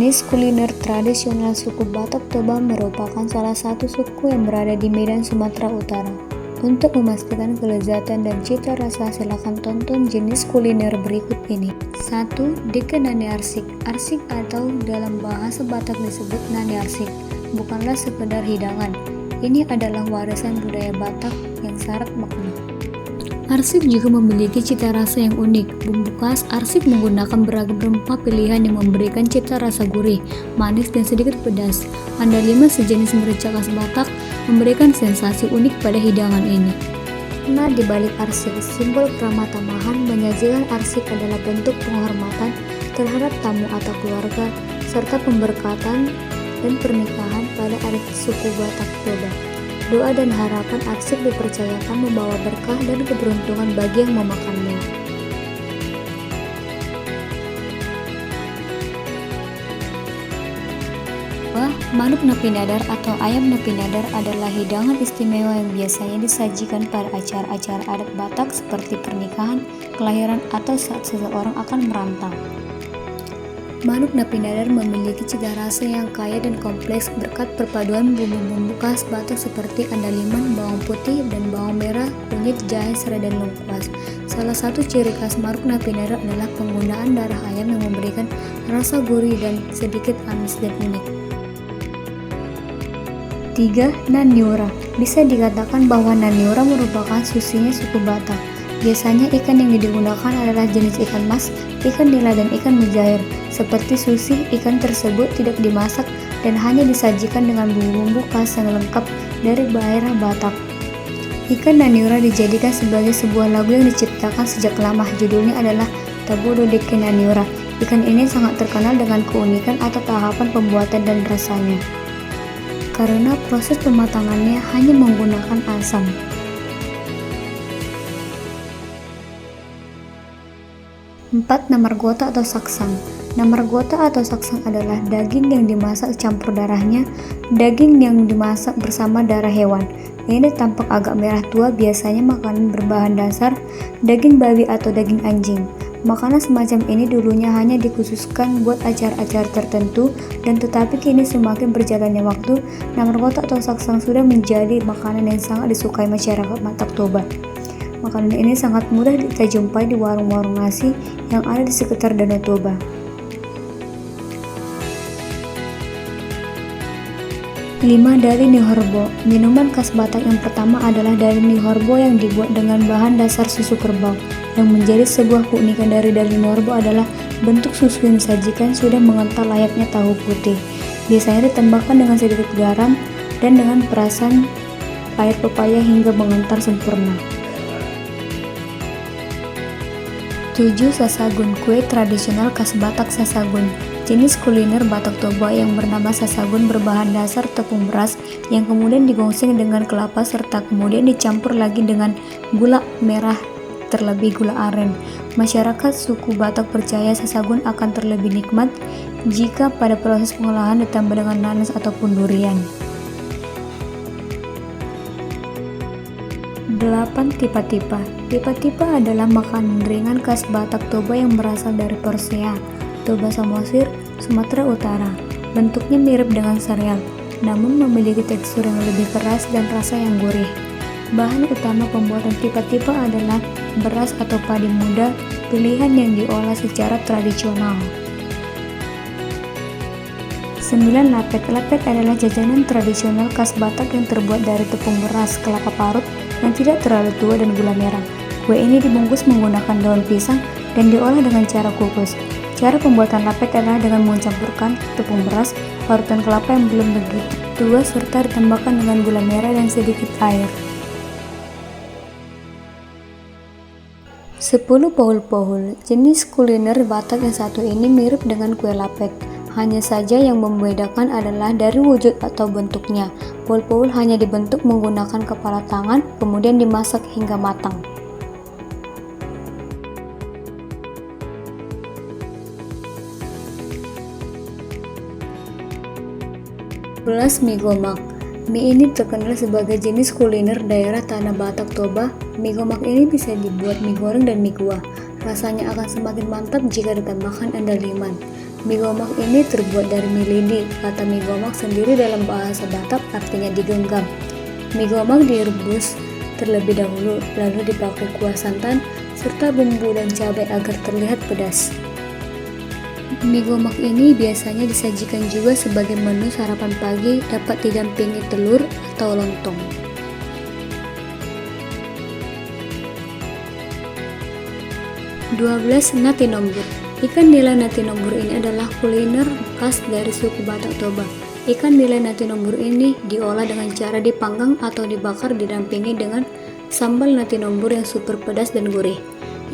jenis kuliner tradisional suku Batak Toba merupakan salah satu suku yang berada di Medan, Sumatera Utara. Untuk memastikan kelezatan dan cita rasa, silakan tonton jenis kuliner berikut ini. 1. Deke nani arsik. Arsik atau dalam bahasa Batak disebut nani arsik bukanlah sekedar hidangan. Ini adalah warisan budaya Batak yang syarat makna. Arsik juga memiliki cita rasa yang unik. Bumbu khas arsik menggunakan beragam rempah pilihan yang memberikan cita rasa gurih, manis, dan sedikit pedas. Andaliman sejenis merica khas Batak memberikan sensasi unik pada hidangan ini. Nah, di balik arsik, simbol keramah-tamahan, menyajikan arsik adalah bentuk penghormatan terhadap tamu atau keluarga, serta pemberkatan dan pernikahan pada adat suku Batak Toba. Doa dan harapan arsik dipercayakan membawa berkah dan keberuntungan bagi yang memakannya. Manuk napi nadar atau ayam napi nadar adalah hidangan istimewa yang biasanya disajikan pada acara-acara adat Batak seperti pernikahan, kelahiran, atau saat seseorang akan merantau. Manuk napi nadar memiliki cita rasa yang kaya dan kompleks berkat perpaduan bumbu-bumbu khas Batak seperti andaliman, bawang putih, dan bawang merah, kunyit, jahe, serai, dan lengkuas. Salah satu ciri khas manuk napi nadar adalah penggunaan darah ayam yang memberikan rasa gurih dan sedikit amis dan unik. 3. Naniura. Bisa dikatakan bahwa Naniura merupakan susinya suku Batak. Biasanya ikan yang digunakan adalah jenis ikan mas, ikan nila, dan ikan mujair. Seperti sushi, ikan tersebut tidak dimasak dan hanya disajikan dengan bumbu-bumbu khas yang lengkap dari daerah Batak. Ikan Naniura dijadikan sebagai sebuah lagu yang diciptakan sejak lama. Judulnya adalah Tabudo Deke Naniura. Ikan ini sangat terkenal dengan keunikan atau tahapan pembuatan dan rasanya, karena proses pematangannya hanya menggunakan asam. 4. Namargota atau saksang. Namargota atau saksang adalah daging yang dimasak campur darahnya, daging yang dimasak bersama darah hewan. Ini tampak agak merah tua, biasanya makanan berbahan dasar daging babi atau daging anjing. Makanan semacam ini dulunya hanya dikhususkan buat acara-acara tertentu, dan tetapi kini semakin berjalannya waktu, namargota atau saksang sudah menjadi makanan yang sangat disukai masyarakat Batak Toba. Makanan ini sangat mudah kita jumpai di warung-warung nasi yang ada di sekitar Danau Toba. 5. Dari Nihorbo. Minuman khas Batak yang pertama adalah dari Nihorbo yang dibuat dengan bahan dasar susu kerbau. Yang menjadi sebuah keunikan dari Nihorbo adalah bentuk susu yang disajikan sudah mengental layaknya tahu putih. Biasanya ditambahkan dengan sedikit garam dan dengan perasan air pepaya hingga mengental sempurna. 7. Sasagun. Kue tradisional khas Batak Sasagun. Jenis kuliner Batak Toba yang bernama sasagun berbahan dasar tepung beras yang kemudian digongseng dengan kelapa serta kemudian dicampur lagi dengan gula merah terlebih gula aren. Masyarakat suku Batak percaya sasagun akan terlebih nikmat jika pada proses pengolahan ditambah dengan nanas ataupun durian. 8. Tipa-tipa. Tipa-tipa adalah makanan ringan khas Batak Toba yang berasal dari Persea, Toba Samosir, Sumatera Utara. Bentuknya mirip dengan sereal, namun memiliki tekstur yang lebih keras dan rasa yang gurih. Bahan utama pembuatan tipa-tipa adalah beras atau padi muda, pilihan yang diolah secara tradisional. 9. Lapet. Lapet adalah jajanan tradisional khas Batak yang terbuat dari tepung beras, kelapa parut yang tidak terlalu tua, dan gula merah. Kue ini dibungkus menggunakan daun pisang dan diolah dengan cara kukus. Cara pembuatan lapet adalah dengan mencampurkan tepung beras, parutan kelapa yang belum begitu tua, serta ditambahkan dengan gula merah dan sedikit air. 10. Pohul-pohul. Jenis kuliner Batak yang satu ini mirip dengan kue lapet. Hanya saja yang membedakan adalah dari wujud atau bentuknya. Pohul-pohul hanya dibentuk menggunakan kepala tangan, kemudian dimasak hingga matang. 11. Mie gomak. Mie ini terkenal sebagai jenis kuliner daerah tanah Batak Toba. Mie gomak ini bisa dibuat mie goreng dan mie kuah. Rasanya akan semakin mantap jika ditambahkan andaliman. Mie gomak ini terbuat dari mie lidi. Kata mie gomak sendiri dalam bahasa Batak artinya digenggam. Mie gomak direbus terlebih dahulu, lalu dipakai kuah santan serta bumbu dan cabai agar terlihat pedas. Mie gomak ini biasanya disajikan juga sebagai menu sarapan pagi, dapat didampingi telur atau lontong. 12. Nasi nombur. Ikan nila nasi nombur ini adalah kuliner khas dari suku Batak Toba. Ikan nila nasi nombur ini diolah dengan cara dipanggang atau dibakar didampingi dengan sambal nasi nombur yang super pedas dan gurih.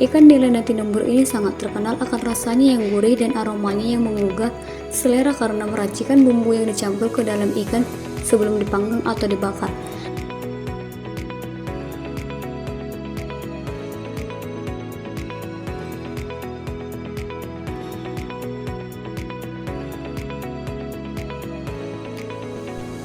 Ikan nila nasi nombur ini sangat terkenal akan rasanya yang gurih dan aromanya yang menggugah selera karena meracikan bumbu yang dicampur ke dalam ikan sebelum dipanggang atau dibakar.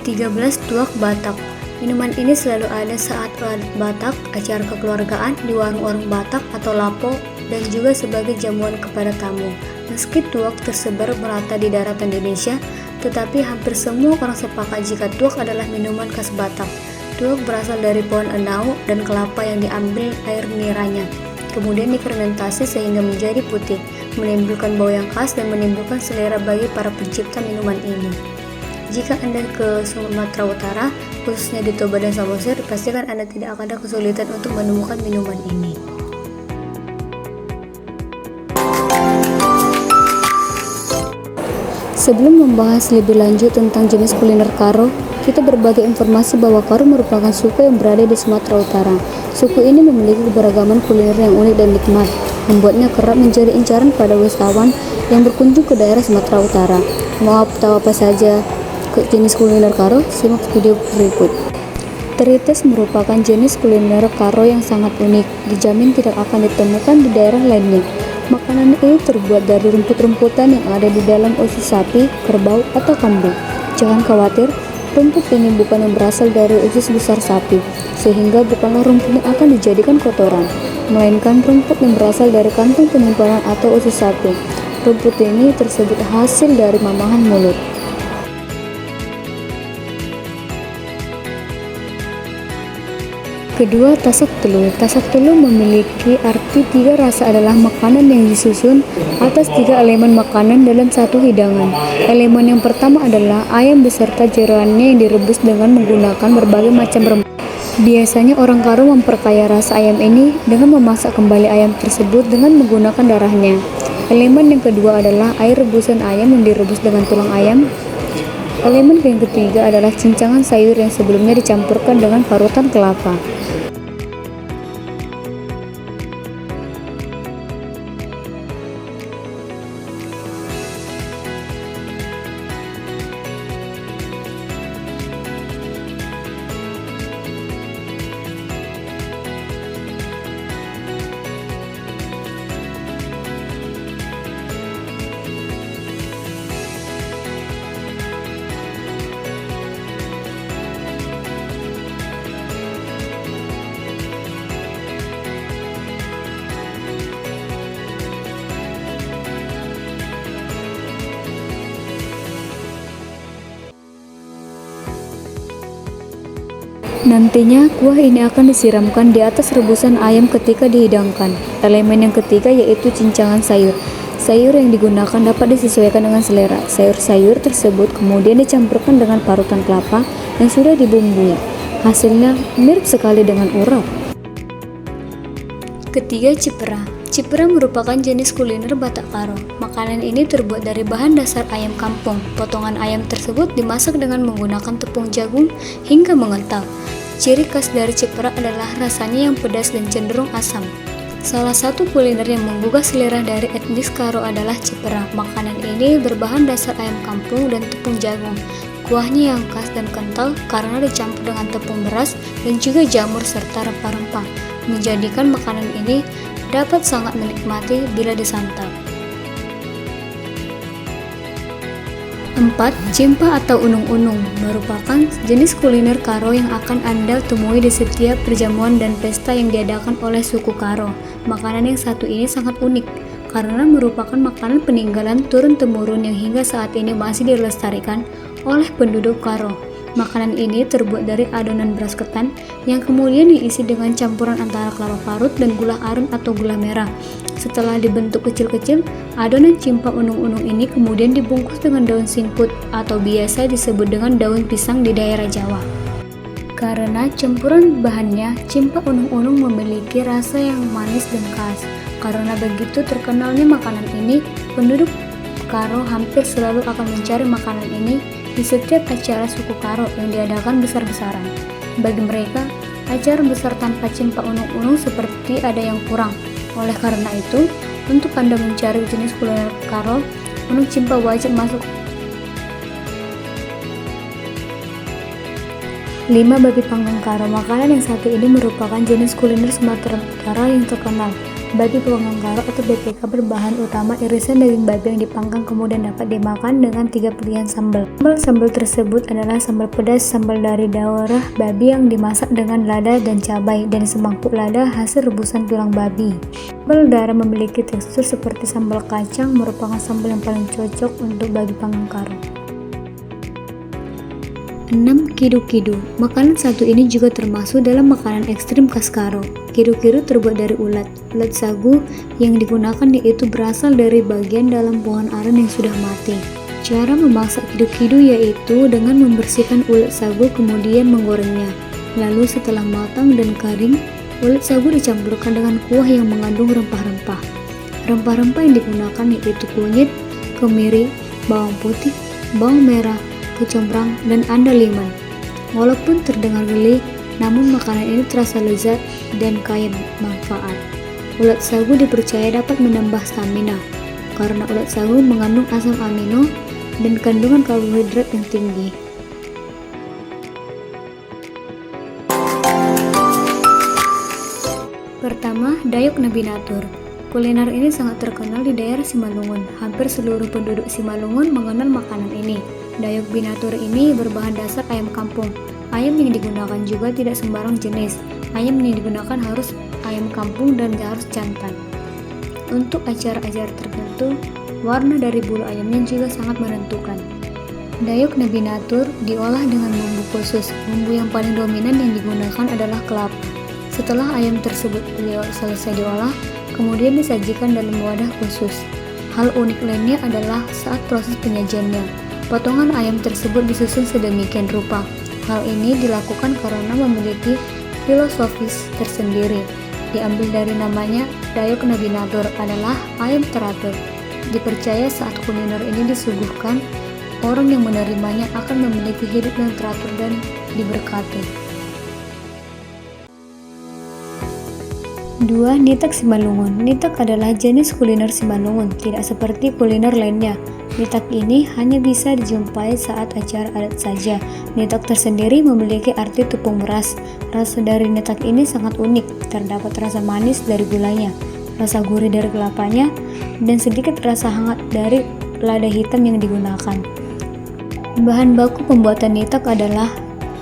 Tiga belas. Tuak Batak. Minuman ini selalu ada saat adat Batak, acara kekeluargaan, di warung-warung Batak atau lapo, dan juga sebagai jamuan kepada tamu. Meski tuak tersebar merata di daratan Indonesia, tetapi hampir semua orang sepakat jika tuak adalah minuman khas Batak. Tuak berasal dari pohon enau dan kelapa yang diambil air niranya, kemudian difermentasi sehingga menjadi putih, menimbulkan bau yang khas dan menimbulkan selera bagi para pencipta minuman ini. Jika Anda ke Sumatera Utara, khususnya di Toba dan Samosir, pastikan Anda tidak akan ada kesulitan untuk menemukan minuman ini. Sebelum membahas lebih lanjut tentang jenis kuliner Karo, kita berbagi informasi bahwa Karo merupakan suku yang berada di Sumatera Utara. Suku ini memiliki keberagaman kuliner yang unik dan nikmat, membuatnya kerap menjadi incaran pada wisatawan yang berkunjung ke daerah Sumatera Utara. Mau tahu apa saja jenis kuliner Karo? Simak video berikut. Terites merupakan jenis kuliner Karo yang sangat unik, dijamin tidak akan ditemukan di daerah lainnya. Makanan ini terbuat dari rumput-rumputan yang ada di dalam usus sapi, kerbau, atau kambing. Jangan khawatir, rumput ini bukan yang berasal dari usus besar sapi, sehingga bukanlah rumput yang akan dijadikan kotoran, melainkan rumput yang berasal dari kantong penyimpanan atau usus sapi. Rumput ini tersebut hasil dari mamahan mulut. Kedua, tasak telu. Tasak telu memiliki arti tiga rasa adalah makanan yang disusun atas tiga elemen makanan dalam satu hidangan. Elemen yang pertama adalah ayam beserta jeroannya yang direbus dengan menggunakan berbagai macam rempah. Biasanya orang Karo memperkaya rasa ayam ini dengan memasak kembali ayam tersebut dengan menggunakan darahnya. Elemen yang kedua adalah air rebusan ayam yang direbus dengan tulang ayam. Elemen yang ketiga adalah cincangan sayur yang sebelumnya dicampurkan dengan parutan kelapa. Nantinya, kuah ini akan disiramkan di atas rebusan ayam ketika dihidangkan. Elemen yang ketiga yaitu cincangan sayur. Sayur yang digunakan dapat disesuaikan dengan selera. Sayur-sayur tersebut kemudian dicampurkan dengan parutan kelapa yang sudah dibumbui. Hasilnya mirip sekali dengan urap. Ketiga, cipera. Cipera merupakan jenis kuliner Batak Karo. Makanan ini terbuat dari bahan dasar ayam kampung. Potongan ayam tersebut dimasak dengan menggunakan tepung jagung hingga mengental. Ciri khas dari cipera adalah rasanya yang pedas dan cenderung asam. Salah satu kuliner yang menggugah selera dari etnis Karo adalah cipera. Makanan ini berbahan dasar ayam kampung dan tepung jagung. Kuahnya yang khas dan kental karena dicampur dengan tepung beras dan juga jamur serta rempah-rempah, menjadikan makanan ini dapat sangat menikmati bila disantap. 4. Cimpa atau unung-unung merupakan jenis kuliner Karo yang akan Anda temui di setiap perjamuan dan pesta yang diadakan oleh suku Karo. Makanan yang satu ini sangat unik. karena merupakan makanan peninggalan turun-temurun yang hingga saat ini masih dilestarikan oleh penduduk Karo. Makanan ini terbuat dari adonan beras ketan yang kemudian diisi dengan campuran antara kelapa parut dan gula aren atau gula merah. Setelah dibentuk kecil-kecil, adonan cimpak unung-unung ini kemudian dibungkus dengan daun singkut atau biasa disebut dengan daun pisang di daerah Jawa. Karena campuran bahannya, cimpak unung-unung memiliki rasa yang manis dan khas. Karena begitu terkenalnya makanan ini, penduduk Karo hampir selalu akan mencari makanan ini di setiap acara suku Karo yang diadakan besar-besaran. Bagi mereka, acara besar tanpa cimpak unung-unung seperti ada yang kurang. Oleh karena itu, untuk Anda mencari jenis kuliner Karo, unung cimpak wajib masuk. 5. Babi panggang Karo. Makanan yang satu ini merupakan jenis kuliner Sumatera Utara yang terkenal. Babi panggang Karo atau BPK berbahan utama irisan daging babi yang dipanggang kemudian dapat dimakan dengan 3 pilihan sambal. Sambal tersebut adalah sambal pedas, sambal dari daerah babi yang dimasak dengan lada dan cabai, dan semangkuk lada hasil rebusan tulang babi. Sambal darah memiliki tekstur seperti sambal kacang, merupakan sambal yang paling cocok untuk babi panggang Karo. 6. Kidu-kidu. Makanan satu ini juga termasuk dalam makanan ekstrim khas Karo. Kidu-kidu terbuat dari ulat. Ulat sagu yang digunakan yaitu berasal dari bagian dalam pohon aren yang sudah mati. Cara memasak kidu-kidu yaitu dengan membersihkan ulat sagu kemudian menggorengnya. Lalu setelah matang dan kering, ulat sagu dicampurkan dengan kuah yang mengandung rempah-rempah. Rempah-rempah yang digunakan yaitu kunyit, kemiri, bawang putih, bawang merah, kecombrang, dan andaliman. Walaupun terdengar geli, namun makanan ini terasa lezat dan kaya manfaat. Ulat sagu dipercaya dapat menambah stamina, karena ulat sagu mengandung asam amino dan kandungan karbohidrat yang tinggi. Pertama, Dayok Nabinatur. Kuliner ini sangat terkenal di daerah Simalungun. Hampir seluruh penduduk Simalungun mengenal makanan ini. Dayok Binatur ini berbahan dasar ayam kampung. Ayam yang digunakan juga tidak sembarang jenis. Ayam yang digunakan harus ayam kampung dan harus jantan. Untuk acara-acara tertentu, warna dari bulu ayamnya juga sangat menentukan. Dayok Nabinatur diolah dengan bumbu khusus. Bumbu yang paling dominan yang digunakan adalah kelapa. Setelah ayam tersebut selesai diolah, kemudian disajikan dalam wadah khusus. Hal unik lainnya adalah saat proses penyajiannya. Potongan ayam tersebut disusun sedemikian rupa. Hal ini dilakukan karena memiliki filosofis tersendiri. Diambil dari namanya, Dayok Nabinatur adalah ayam teratur. Dipercaya saat kuliner ini disuguhkan, orang yang menerimanya akan memiliki hidup yang teratur dan diberkati. 2. Nitak Simalungun. Nitak adalah jenis kuliner Simalungun, tidak seperti kuliner lainnya. Nitak ini hanya bisa dijumpai saat acara adat saja. Nitak tersendiri memiliki arti tepung beras. Rasa dari nitak ini sangat unik, terdapat rasa manis dari gulanya, rasa gurih dari kelapanya, dan sedikit rasa hangat dari lada hitam yang digunakan. Bahan baku pembuatan nitak adalah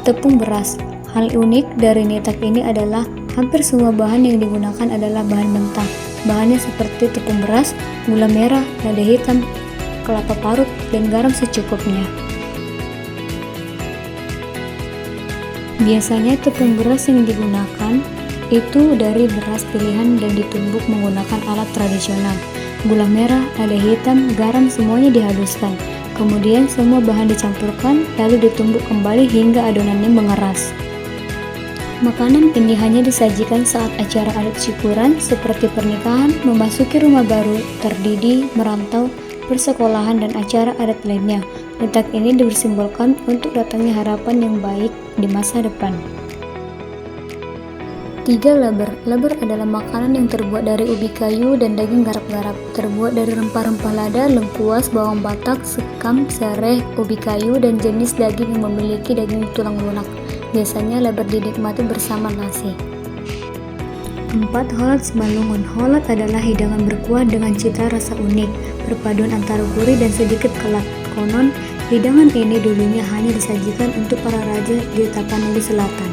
tepung beras. Hal unik dari nitak ini adalah hampir semua bahan yang digunakan adalah bahan mentah. Bahannya seperti tepung beras, gula merah, lada hitam, kelapa parut, dan garam secukupnya. Biasanya tepung beras yang digunakan itu dari beras pilihan dan ditumbuk menggunakan alat tradisional. Gula merah, lada hitam, garam semuanya dihaluskan. Kemudian semua bahan dicampurkan lalu ditumbuk kembali hingga adonannya mengeras. Makanan ini hanya disajikan saat acara adat syukuran seperti pernikahan, memasuki rumah baru, terdidi, merantau, persekolahan, dan acara adat lainnya. Nitak ini disimbolkan untuk datangnya harapan yang baik di masa depan. 3. Leber. Leber adalah makanan yang terbuat dari ubi kayu dan daging garap-garap. Terbuat dari rempah-rempah lada, lengkuas, bawang batak, sekam, sereh, ubi kayu, dan jenis daging yang memiliki daging tulang lunak. Biasanya leber dinikmati bersama nasi. 4. Holat Simalungun. Holat adalah hidangan berkuah dengan cita rasa unik, perpaduan antara gurih dan sedikit kelat. Konon, hidangan ini dulunya hanya disajikan untuk para raja di Tapanuli Selatan.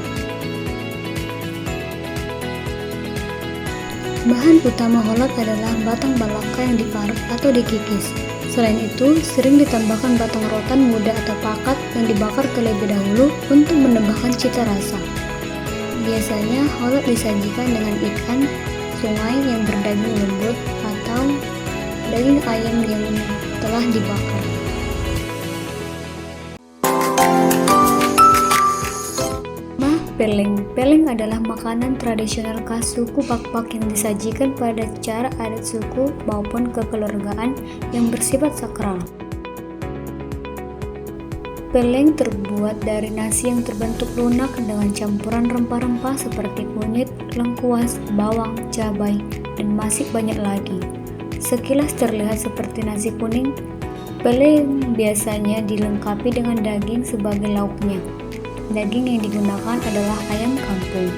Bahan utama holot adalah batang balaka yang diparut atau dikikis. Selain itu, sering ditambahkan batang rotan muda atau pakat yang dibakar terlebih dahulu untuk menambahkan cita rasa. Biasanya, holot disajikan dengan ikan sungai yang berdaging lembut atau daging ayam yang telah dibakar. Peleng adalah makanan tradisional khas suku Pakpak yang disajikan pada acara adat suku maupun kekeluargaan yang bersifat sakral. Peleng terbuat dari nasi yang terbentuk lunak dengan campuran rempah-rempah seperti kunyit, lengkuas, bawang, cabai, dan masih banyak lagi. Sekilas terlihat seperti nasi kuning, peleng biasanya dilengkapi dengan daging sebagai lauknya. Daging yang digunakan adalah ayam kampung.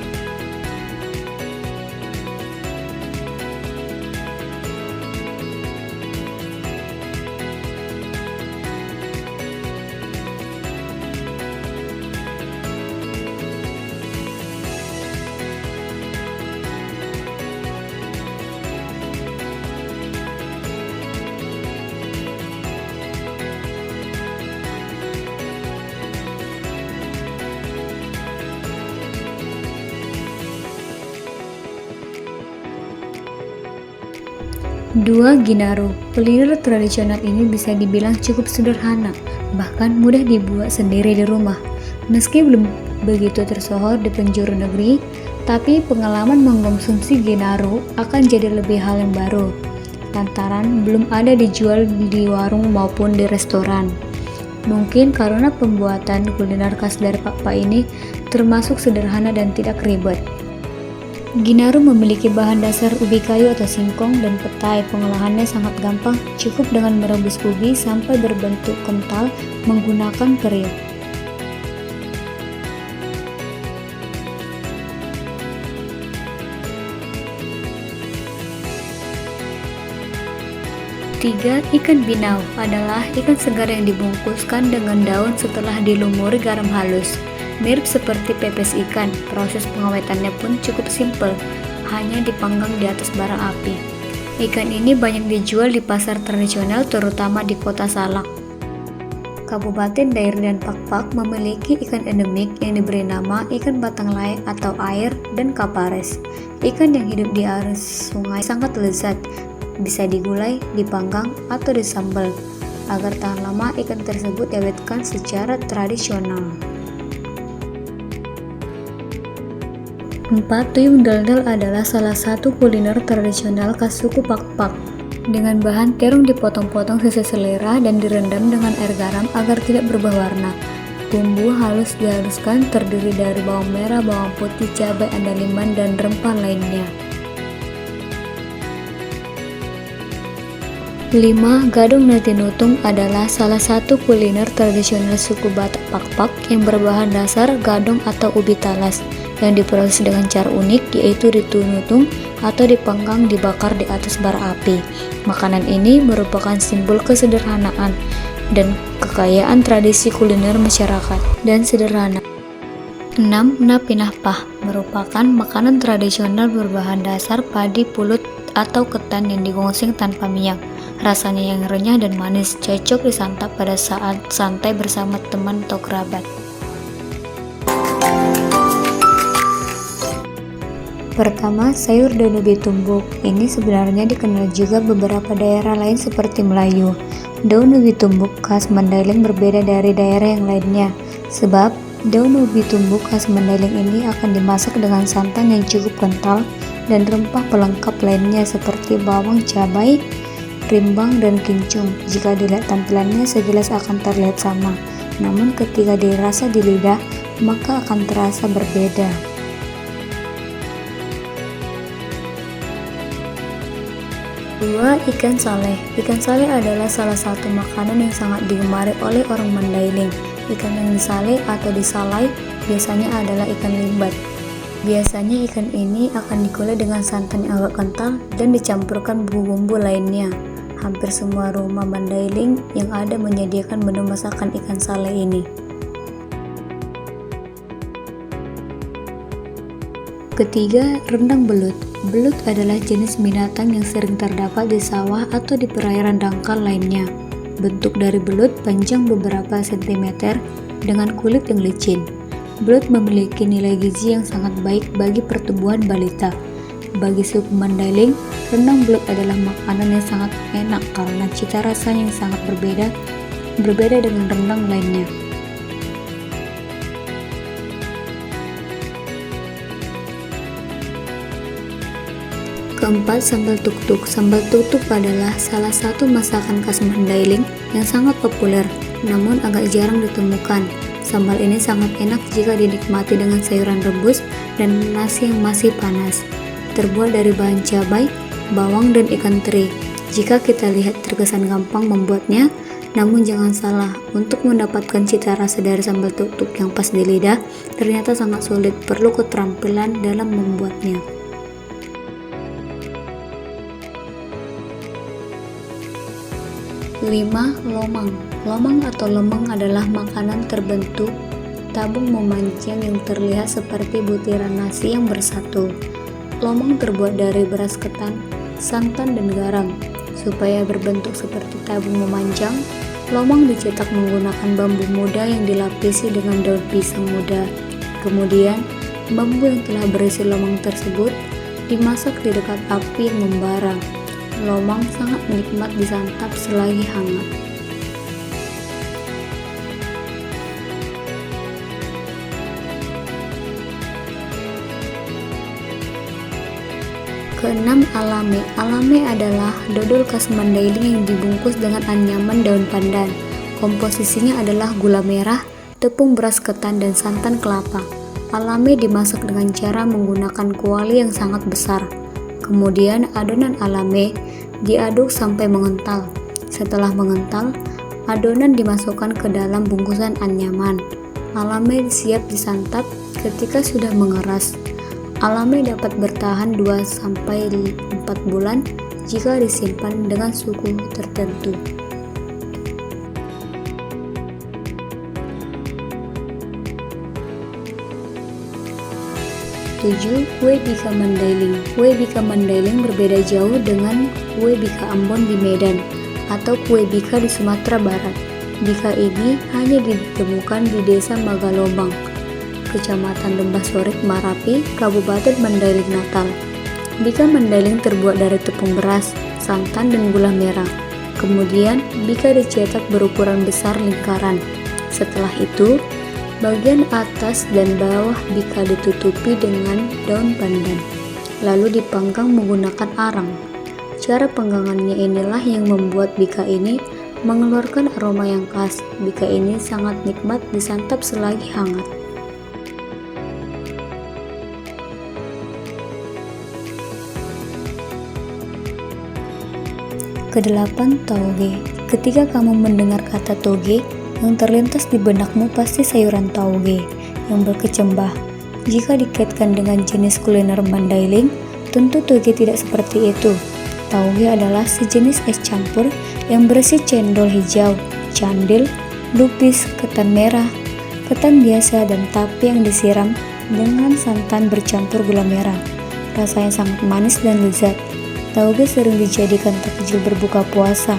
Dua Ginaro, kuliner tradisional ini bisa dibilang cukup sederhana, bahkan mudah dibuat sendiri di rumah. Meski belum begitu tersohor di penjuru negeri, tapi pengalaman mengkonsumsi Ginaro akan jadi lebih hal yang baru, lantaran belum ada dijual di warung maupun di restoran. Mungkin karena pembuatan kuliner khas dari Pakpak ini termasuk sederhana dan tidak ribet. Ginaro memiliki bahan dasar ubi kayu atau singkong dan petai. Pengolahannya sangat gampang, cukup dengan merebus ubi sampai berbentuk kental menggunakan periuk. Tiga, ikan binau adalah ikan segar yang dibungkuskan dengan daun setelah dilumuri garam halus. Mirip seperti pepes ikan, proses pengawetannya pun cukup simpel, hanya dipanggang di atas bara api. Ikan ini banyak dijual di pasar tradisional terutama di kota Salak. Kabupaten Dairi dan Pakpak memiliki ikan endemik yang diberi nama ikan batang lae atau air dan kapares. Ikan yang hidup di arus sungai sangat lezat, bisa digulai, dipanggang, atau disambal. Agar tahan lama, ikan tersebut diawetkan secara tradisional. 4. Tuyung dal-dal adalah salah satu kuliner tradisional khas suku Pakpak. Dengan bahan terung dipotong-potong sesuai selera dan direndam dengan air garam agar tidak berubah warna. Bumbu halus dihaluskan terdiri dari bawang merah, bawang putih, cabai, andaliman, dan rempah lainnya. 5. Gadong nasi nutung adalah salah satu kuliner tradisional suku Batak Pakpak yang berbahan dasar gadong atau ubi talas yang diproses dengan cara unik, yaitu ditunutung atau dipanggang dibakar di atas bara api. Makanan ini merupakan simbol kesederhanaan dan kekayaan tradisi kuliner masyarakat dan sederhana. 6. Napinah pah merupakan makanan tradisional berbahan dasar padi pulut atau ketan yang digongseng tanpa minyak. Rasanya yang renyah dan manis, cocok disantap pada saat santai bersama teman atau kerabat. Pertama, sayur daun ubi tumbuk. Ini sebenarnya dikenal juga beberapa daerah lain seperti Melayu. Daun ubi tumbuk khas Mandailing berbeda dari daerah yang lainnya, sebab daun ubi tumbuk khas Mandailing ini akan dimasak dengan santan yang cukup kental dan rempah pelengkap lainnya seperti bawang, cabai, rimbang, dan kincung. Jika dilihat tampilannya sekilas akan terlihat sama, namun ketika dirasa di lidah, maka akan terasa berbeda. 2. Ikan saleh. Ikan saleh adalah salah satu makanan yang sangat digemari oleh orang Mandailing. Ikan yang disaleh atau disalai biasanya adalah ikan limbat. Biasanya ikan ini akan digulai dengan santan yang agak kental dan dicampurkan bumbu-bumbu lainnya. Hampir semua rumah Mandailing yang ada menyediakan menu masakan ikan saleh ini. Ketiga, rendang belut. Belut adalah jenis binatang yang sering terdapat di sawah atau di perairan dangkal lainnya. Bentuk dari belut panjang beberapa sentimeter dengan kulit yang licin. Belut memiliki nilai gizi yang sangat baik bagi pertumbuhan balita. Bagi suku Mandailing, rendang belut adalah makanan yang sangat enak karena cita rasanya yang sangat berbeda dengan rendang lainnya. Keempat, sambal tuktuk. Sambal tuktuk adalah salah satu masakan khas Mandailing yang sangat populer, namun agak jarang ditemukan. Sambal ini sangat enak jika dinikmati dengan sayuran rebus dan nasi yang masih panas. Terbuat dari bahan cabai, bawang, dan ikan teri. Jika kita lihat terkesan gampang membuatnya, namun jangan salah, untuk mendapatkan cita rasa dari sambal tuktuk yang pas di lidah, ternyata sangat sulit, perlu keterampilan dalam membuatnya. 5. Lomang. Lomang atau lemang adalah makanan terbentuk tabung memanjang yang terlihat seperti butiran nasi yang bersatu. Lomang terbuat dari beras ketan, santan, dan garam. Supaya berbentuk seperti tabung memanjang, lomang dicetak menggunakan bambu muda yang dilapisi dengan daun pisang muda. Kemudian, bambu yang telah berisi lomang tersebut dimasak di dekat api yang membara. Lomang sangat nikmat disantap selagi hangat. Keenam, alame. Alame adalah dodol khas Mandailing yang dibungkus dengan anyaman daun pandan. Komposisinya adalah gula merah, tepung beras ketan, dan santan kelapa. Alame dimasak dengan cara menggunakan kuali yang sangat besar. Kemudian adonan alame diaduk sampai mengental. Setelah mengental, adonan dimasukkan ke dalam bungkusan anyaman. Alame siap disantap ketika sudah mengeras. Alame dapat bertahan 2-4 bulan jika disimpan dengan suhu tertentu. 7. Kue Bika Mandailing. Kue Bika Mandailing berbeda jauh dengan kue Bika Ambon di Medan atau kue Bika di Sumatera Barat. Bika ini hanya ditemukan di Desa Magalobang, Kecamatan Lembah Sorik, Marapi, Kabupaten Mandailing, Natal. Bika Mandailing terbuat dari tepung beras, santan, dan gula merah. Kemudian, bika dicetak berukuran besar lingkaran. Setelah itu, bagian atas dan bawah bika ditutupi dengan daun pandan, lalu dipanggang menggunakan arang. Cara panggangannya inilah yang membuat bika ini mengeluarkan aroma yang khas. Bika ini sangat nikmat disantap selagi hangat. Kedelapan, tauge. Ketika kamu mendengar kata toge, yang terlintas di benakmu pasti sayuran tauge yang berkecambah. Jika dikaitkan dengan jenis kuliner Mandailing, tentu toge tidak seperti itu. Tauge adalah sejenis es campur yang berisi cendol hijau, candil, lupis, ketan merah, ketan biasa, dan tape yang disiram dengan santan bercampur gula merah. Rasanya sangat manis dan lezat. Tauge sering dijadikan takjil berbuka puasa.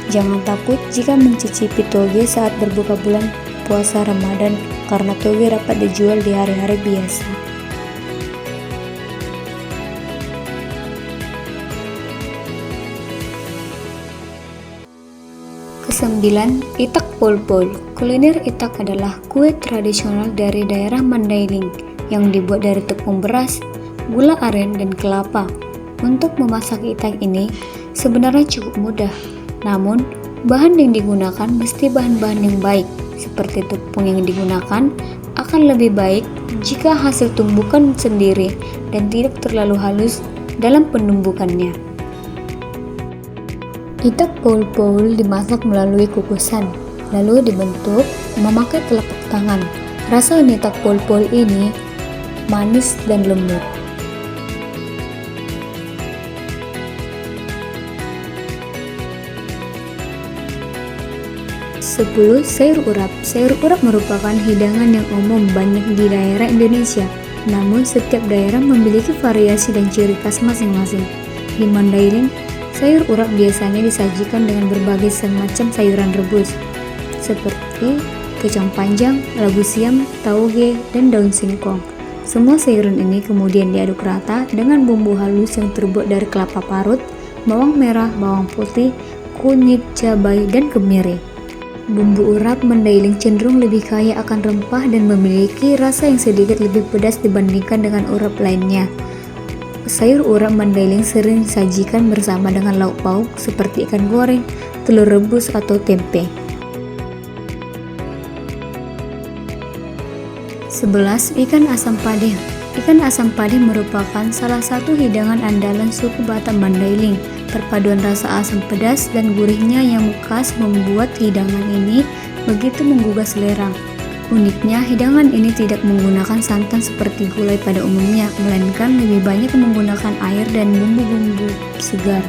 Jangan takut jika mencicipi toge saat berbuka bulan puasa Ramadan, karena toge dapat dijual di hari-hari biasa. Kesembilan, itak polpol. Kuliner itak adalah kue tradisional dari daerah Mandailing yang dibuat dari tepung beras, gula aren, dan kelapa. Untuk memasak itak ini sebenarnya cukup mudah. Namun, bahan yang digunakan mesti bahan-bahan yang baik, seperti tepung yang digunakan akan lebih baik jika hasil tumbukan sendiri dan tidak terlalu halus dalam penumbukannya. Itak polpol dimasak melalui kukusan, lalu dibentuk memakai telapak tangan. Rasa itak polpol ini manis dan lembut. 10. Sayur urap. Sayur urap merupakan hidangan yang umum banyak di daerah Indonesia. Namun setiap daerah memiliki variasi dan ciri khas masing-masing. Di Mandailing, sayur urap biasanya disajikan dengan berbagai semacam sayuran rebus, seperti kacang panjang, labu siam, tauge, dan daun singkong. Semua sayuran ini kemudian diaduk rata dengan bumbu halus yang terbuat dari kelapa parut, bawang merah, bawang putih, kunyit, cabai, dan kemiri. Bumbu urap Mandailing cenderung lebih kaya akan rempah dan memiliki rasa yang sedikit lebih pedas dibandingkan dengan urap lainnya. Sayur urap Mandailing sering disajikan bersama dengan lauk pauk seperti ikan goreng, telur rebus, atau tempe. 11. Ikan asam padeh. Ikan asam padeh merupakan salah satu hidangan andalan suku Batak Mandailing. Perpaduan rasa asam pedas dan gurihnya yang khas membuat hidangan ini begitu menggugah selera. Uniknya, hidangan ini tidak menggunakan santan seperti gulai pada umumnya, melainkan lebih banyak menggunakan air dan bumbu-bumbu segar.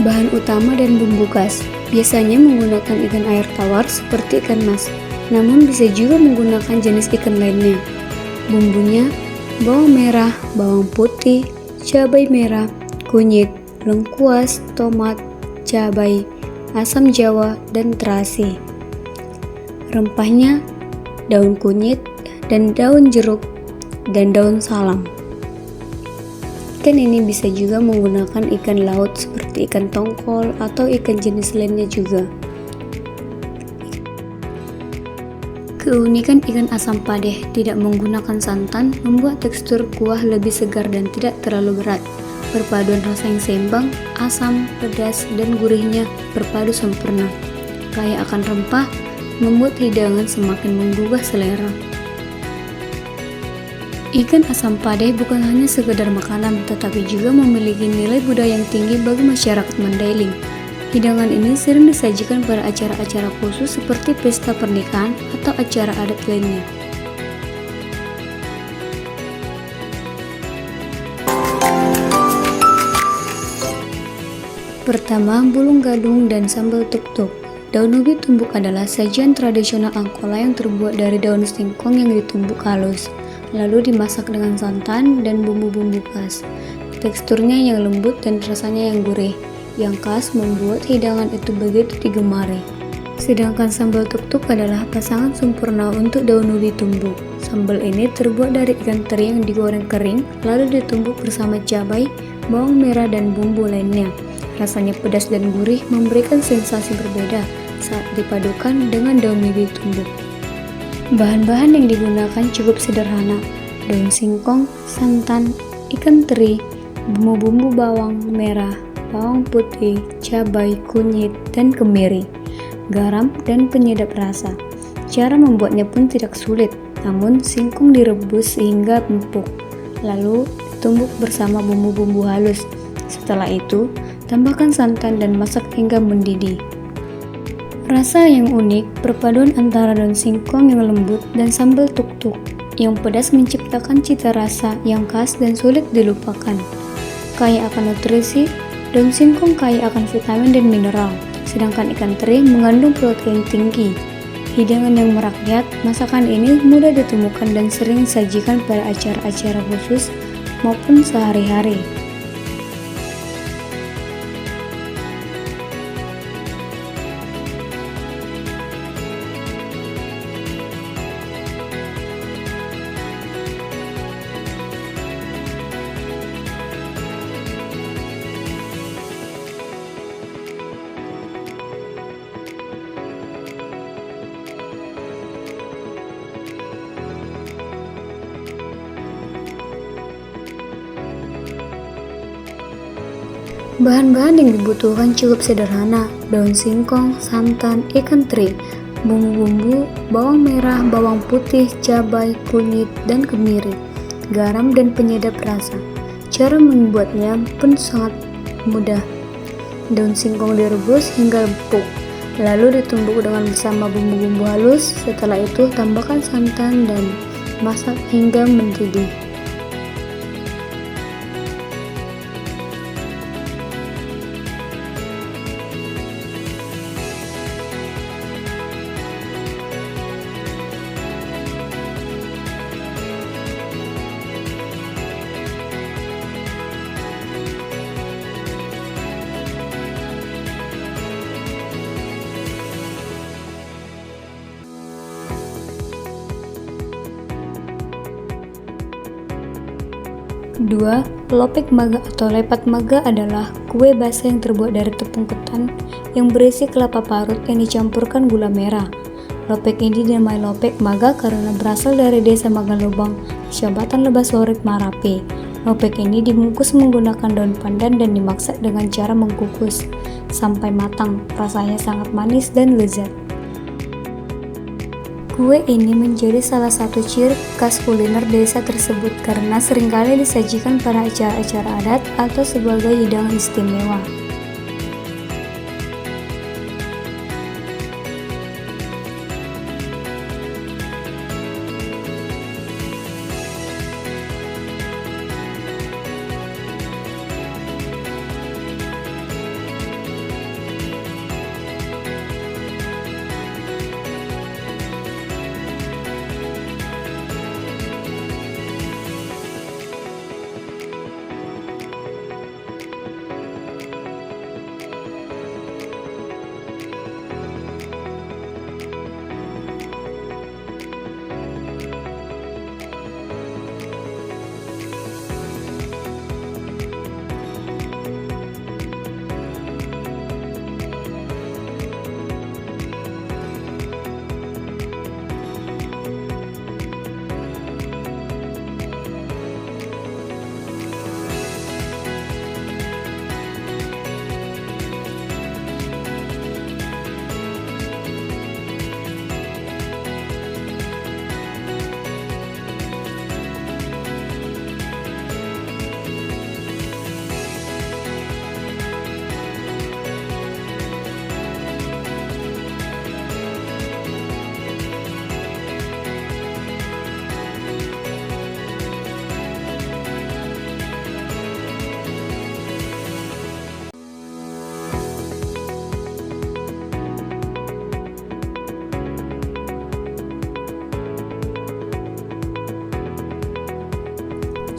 Bahan utama dan bumbu khas biasanya menggunakan ikan air tawar seperti ikan mas, namun bisa juga menggunakan jenis ikan lainnya. Bumbunya bawang merah, bawang putih, cabai merah, kunyit, lengkuas, tomat, cabai, asam jawa, dan terasi. Rempahnya daun kunyit dan daun jeruk dan daun salam. Ikan ini bisa juga menggunakan ikan laut seperti ikan tongkol atau ikan jenis lainnya juga. Keunikan ikan asam padeh tidak menggunakan santan membuat tekstur kuah lebih segar dan tidak terlalu berat. Perpaduan rasa yang seimbang, asam, pedas, dan gurihnya berpadu sempurna. Kaya akan rempah, membuat hidangan semakin menggugah selera. Ikan asam padeh bukan hanya sekedar makanan, tetapi juga memiliki nilai budaya yang tinggi bagi masyarakat Mandailing. Hidangan ini sering disajikan pada acara-acara khusus seperti pesta pernikahan atau acara adat lainnya. Pertama, bulung gadung dan sambal tuk-tuk. Daun ubi tumbuk adalah sajian tradisional Angkola yang terbuat dari daun singkong yang ditumbuk halus, lalu dimasak dengan santan dan bumbu-bumbu khas. Teksturnya yang lembut dan rasanya yang gurih, yang khas membuat hidangan itu begitu digemari. Sedangkan sambal tuk-tuk adalah pasangan sempurna untuk daun ubi tumbuk. Sambal ini terbuat dari ikan teri yang digoreng kering, lalu ditumbuk bersama cabai, bawang merah, dan bumbu lainnya. Rasanya pedas dan gurih memberikan sensasi berbeda saat dipadukan dengan daun ubi tumbuk. Bahan-bahan yang digunakan cukup sederhana: daun singkong, santan, ikan teri, bumbu-bumbu bawang merah, bawang putih, cabai, kunyit, dan kemiri, garam, dan penyedap rasa. Cara membuatnya pun tidak sulit, namun singkong direbus hingga empuk, lalu ditumbuk bersama bumbu-bumbu halus. Setelah itu, tambahkan santan dan masak hingga mendidih. Rasa yang unik, perpaduan antara daun singkong yang lembut dan sambal tuk-tuk yang pedas menciptakan cita rasa yang khas dan sulit dilupakan. Kaya akan nutrisi, daun singkong kaya akan vitamin dan mineral, sedangkan ikan teri mengandung protein tinggi. Hidangan yang merakyat, masakan ini mudah ditemukan dan sering disajikan pada acara-acara khusus maupun sehari-hari. Bahan-bahan yang dibutuhkan cukup sederhana: daun singkong, santan, ikan teri, bumbu-bumbu, bawang merah, bawang putih, cabai, kunyit, dan kemiri, garam, dan penyedap rasa. Cara membuatnya pun sangat mudah. Daun singkong direbus hingga empuk, lalu ditumbuk dengan bersama bumbu-bumbu halus. Setelah itu, tambahkan santan dan masak hingga mendidih. Kedua, lopek maga atau lepat maga adalah kue basah yang terbuat dari tepung ketan yang berisi kelapa parut yang dicampurkan gula merah. Lopek ini dinamai lopek maga karena berasal dari desa Magalubang, Kecamatan Lebak-Sorik, Marapi. Lopek ini dibungkus menggunakan daun pandan dan dimasak dengan cara mengkukus sampai matang. Rasanya sangat manis dan lezat. Kue ini menjadi salah satu ciri khas kuliner desa tersebut karena seringkali disajikan pada acara-acara adat atau sebagai hidangan istimewa.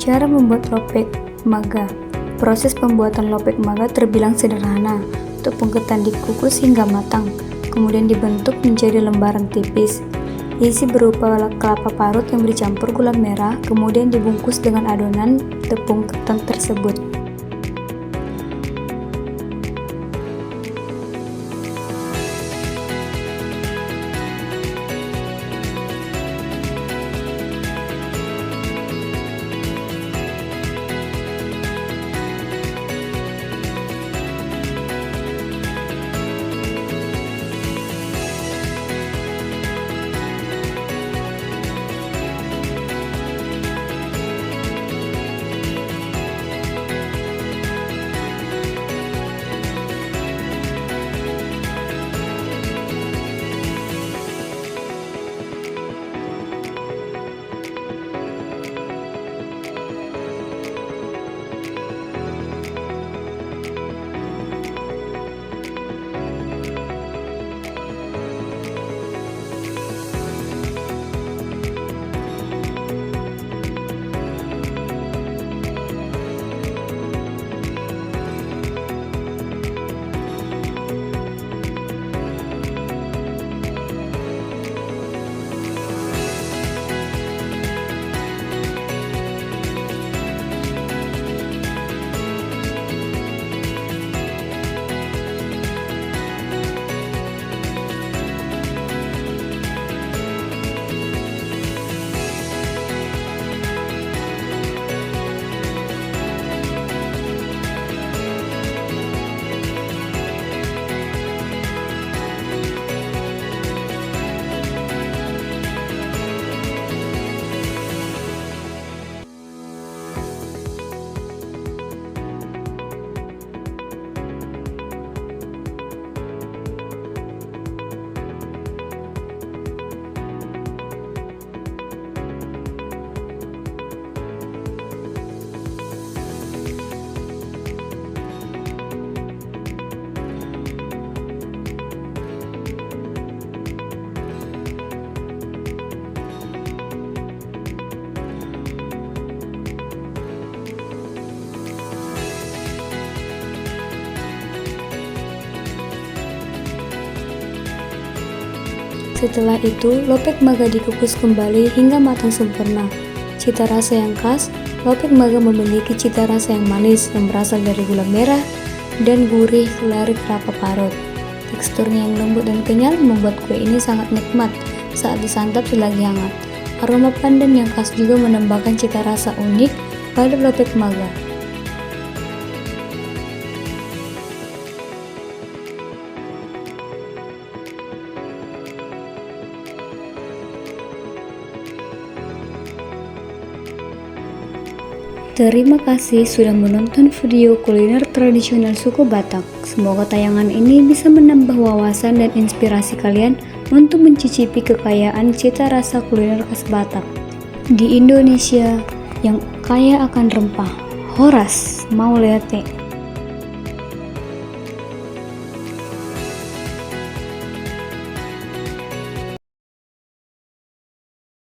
Cara membuat lopek maga. Proses pembuatan lopek maga terbilang sederhana. Tepung ketan dikukus hingga matang, kemudian dibentuk menjadi lembaran tipis. Isi berupa kelapa parut yang dicampur gula merah, kemudian dibungkus dengan adonan tepung ketan tersebut. Setelah itu, lopek maga dikukus kembali hingga matang sempurna. cita rasa yang khas, lopek maga memiliki cita rasa yang manis yang berasal dari gula merah dan gurih dari kelapa parut. Teksturnya yang lembut dan kenyal membuat kue ini sangat nikmat saat disantap selagi hangat. Aroma pandan yang khas juga menambahkan cita rasa unik pada lopek maga. Terima kasih sudah menonton video kuliner tradisional suku Batak. Semoga tayangan ini bisa menambah wawasan dan inspirasi kalian untuk mencicipi kekayaan cita rasa kuliner khas Batak di Indonesia yang kaya akan rempah. Horas, mau lihat